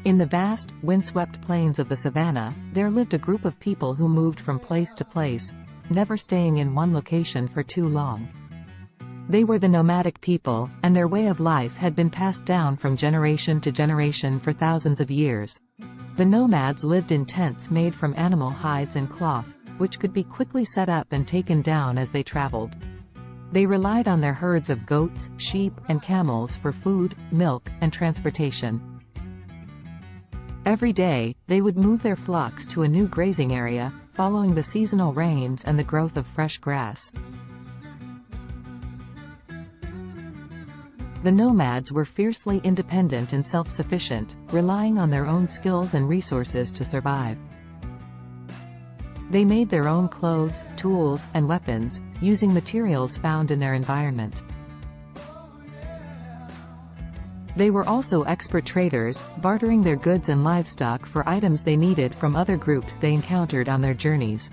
In the vast, windswept plains of the savanna, there lived a group of people who moved from place to place, never staying in one location for too long. They were the nomadic people, and their way of life had been passed down from generation to generation for thousands of years. The nomads lived in tents made from animal hides and cloth, which could be quickly set up and taken down as they traveled. They relied on their herds of goats, sheep, and camels for food, milk, and transportation. Every day, they would move their flocks to a new grazing area, following the seasonal rains and the growth of fresh grass. The nomads were fiercely independent and self-sufficient, relying on their own skills and resources to survive. They made their own clothes, tools, and weapons, using materials found in their environment. They were also expert traders, bartering their goods and livestock for items they needed from other groups they encountered on their journeys.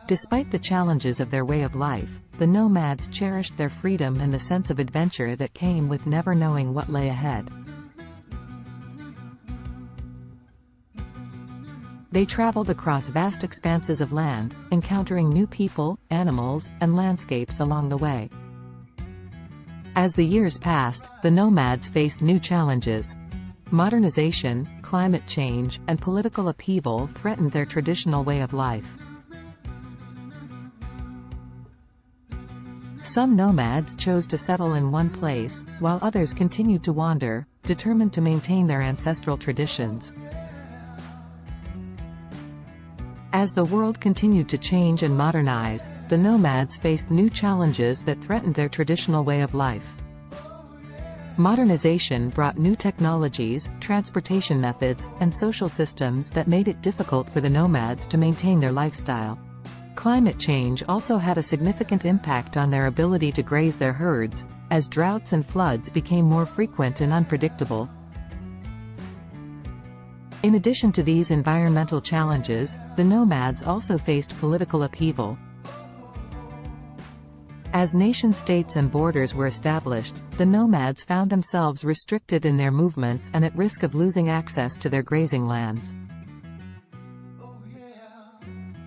Despite the challenges of their way of life, the nomads cherished their freedom and the sense of adventure that came with never knowing what lay ahead. They traveled across vast expanses of land, encountering new people, animals, and landscapes along the way. As the years passed, the nomads faced new challenges. Modernization, climate change, and political upheaval threatened their traditional way of life. Some nomads chose to settle in one place, while others continued to wander, determined to maintain their ancestral traditions. As the world continued to change and modernize, the nomads faced new challenges that threatened their traditional way of life. Modernization brought new technologies, transportation methods, and social systems that made it difficult for the nomads to maintain their lifestyle. Climate change also had a significant impact on their ability to graze their herds, as droughts and floods became more frequent and unpredictable. In addition to these environmental challenges, the nomads also faced political upheaval. As nation-states and borders were established, the nomads found themselves restricted in their movements and at risk of losing access to their grazing lands.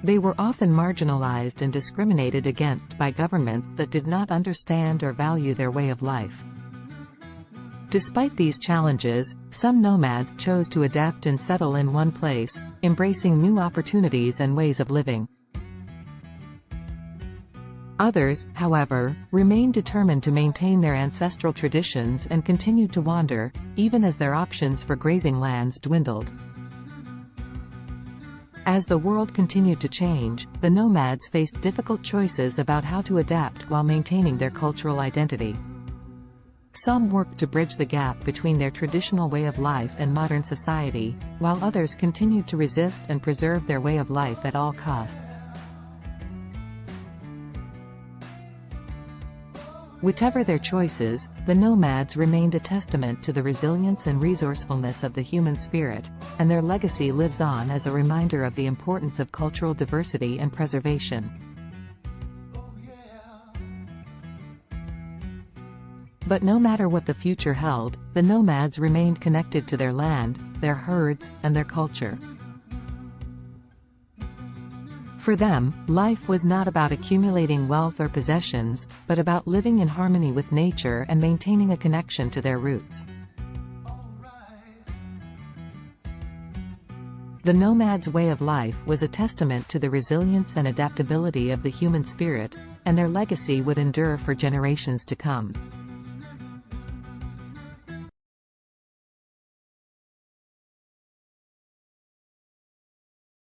They were often marginalized and discriminated against by governments that did not understand or value their way of life. Despite these challenges, some nomads chose to adapt and settle in one place, embracing new opportunities and ways of living. Others, however, remained determined to maintain their ancestral traditions and continued to wander, even as their options for grazing lands dwindled. As the world continued to change, the nomads faced difficult choices about how to adapt while maintaining their cultural identity. Some worked to bridge the gap between their traditional way of life and modern society, while others continued to resist and preserve their way of life at all costs. Whichever their choices, the nomads remained a testament to the resilience and resourcefulness of the human spirit, and their legacy lives on as a reminder of the importance of cultural diversity and preservation. But no matter what the future held, the nomads remained connected to their land, their herds, and their culture. For them, life was not about accumulating wealth or possessions, but about living in harmony with nature and maintaining a connection to their roots. The nomads' way of life was a testament to the resilience and adaptability of the human spirit, and their legacy would endure for generations to come.